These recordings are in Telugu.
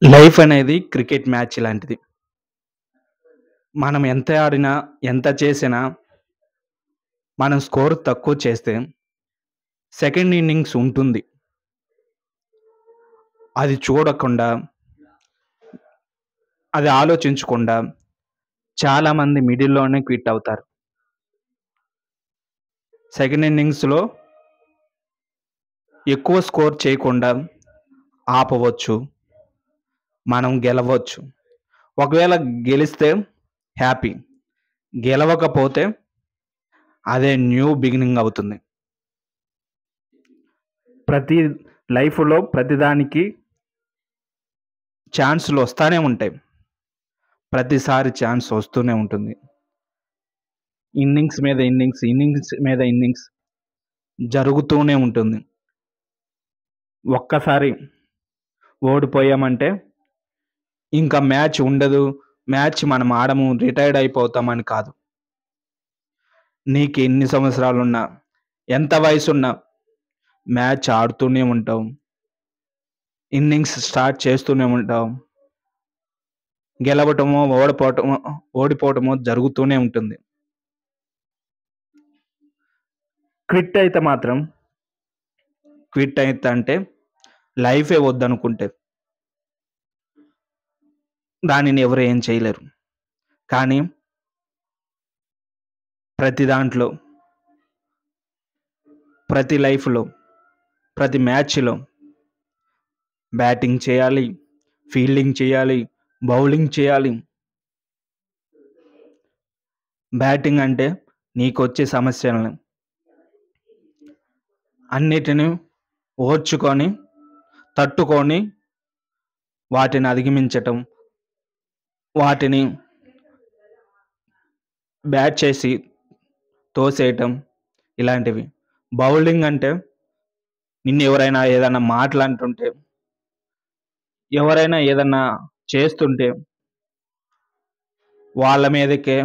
లైఫ్ అనేది క్రికెట్ మ్యాచ్ లాంటిది. మనం ఎంత ఆడినా, ఎంత చేసినా, మనం స్కోర్ తక్కువ చేస్తే సెకండ్ ఇన్నింగ్స్ ఉంటుంది. అది చూడకుండా, అది ఆలోచించకుండా చాలామంది మిడిల్‌లోనే క్విట్ అవుతారు. సెకండ్ ఇన్నింగ్స్‌లో ఎక్కువ స్కోర్ చేయకుండా ఆపవచ్చు. మనం గెలవచ్చు. ఒకవేళ గెలిస్తే హ్యాపీ. గెలవకపోతే అదే న్యూ బిగినింగ్ అవుతుంది. ప్రతి లైఫ్‌లో ప్రతిదానికి ఛాన్స్‌లు వస్తానే ఉంటాయి. ప్రతిసారి ఛాన్స్ వస్తూనే ఉంటుంది. ఇన్నింగ్స్ మీద ఇన్నింగ్స్, ఇన్నింగ్స్ మీద ఇన్నింగ్స్ జరుగుతూనే ఉంటుంది. ఒక్కసారి ఓడిపోయామంటే ఇంకా మ్యాచ్ ఉండదు. మ్యాచ్ మనం ఆడము, రిటైర్డ్ అయిపోతామని కాదు. నీకు ఎన్ని సంవత్సరాలున్నా, ఎంత వయసున్నా మ్యాచ్ ఆడుతూనే ఉంటావు. ఇన్నింగ్స్ స్టార్ట్ చేస్తూనే ఉంటావు. గెలవటమో, ఓడిపోవటమో జరుగుతూనే ఉంటుంది. క్విట్ అయితే మాత్రం అంటే లైఫే వద్దనుకుంటే దానిని ఎవరు ఏం చేయలేరు. కానీ ప్రతి దాంట్లో, ప్రతి లైఫ్‌లో, ప్రతి మ్యాచ్‌లో బ్యాటింగ్ చేయాలి, ఫీల్డింగ్ చేయాలి, బౌలింగ్ చేయాలి. బ్యాటింగ్ అంటే నీకొచ్చే సమస్యలను అన్నిటిని ఓర్చుకొని, తట్టుకొని వాటిని అధిగమించటం, వాటిని బ్యాట్ చేసి తోసేయటం ఇలాంటివి. బౌలింగ్ అంటే నిన్ను ఎవరైనా ఏదన్నా మాటలంటుంటే, ఎవరైనా ఏదన్నా చేస్తుంటే వాళ్ళ మీదకే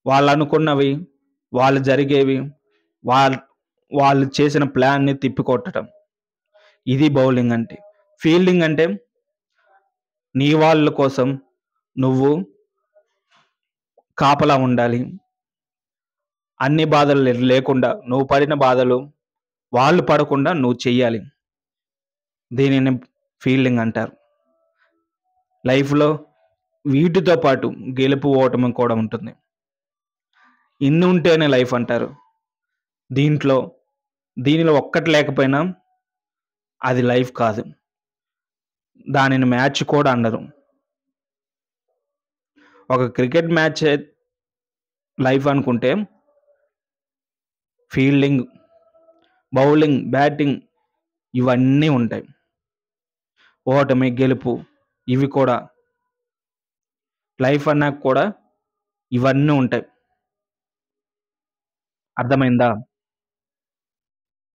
వాళ్ళనుకున్నవి, వాళ్ళు జరిగేవి, వాళ్ వాళ్ళు చేసిన ప్లాన్‌ని తిప్పికొట్టటం. ఇది బౌలింగ్ అంటే. ఫీల్డింగ్ అంటే నీ వాళ్ళ కోసం నువ్వు కాపలా ఉండాలి. అన్ని బాధలు లేకుండా నువ్వు పడిన బాధలు వాళ్ళు పడకుండా నువ్వు చెయ్యాలి. దీనిని ఫీల్డింగ్ అంటారు. లైఫ్‌లో వీటితో పాటు గెలుపు, ఓటమి కూడా ఉంటుంది. ఇన్ని ఉంటేనే లైఫ్ అంటారు. దీనిలో ఒక్కటి లేకపోయినా అది లైఫ్ కాదు. దానిని మ్యాచ్ కూడా అనరు. ఒక క్రికెట్ మ్యాచే లైఫ్ అనుకుంటే ఫీల్డింగ్, బౌలింగ్, బ్యాటింగ్ ఇవన్నీ ఉంటాయి. ఓటమి, గెలుపు ఇవి కూడా లైఫ్ అన్నాక కూడా ఇవన్నీ ఉంటాయి. అర్థమైందా?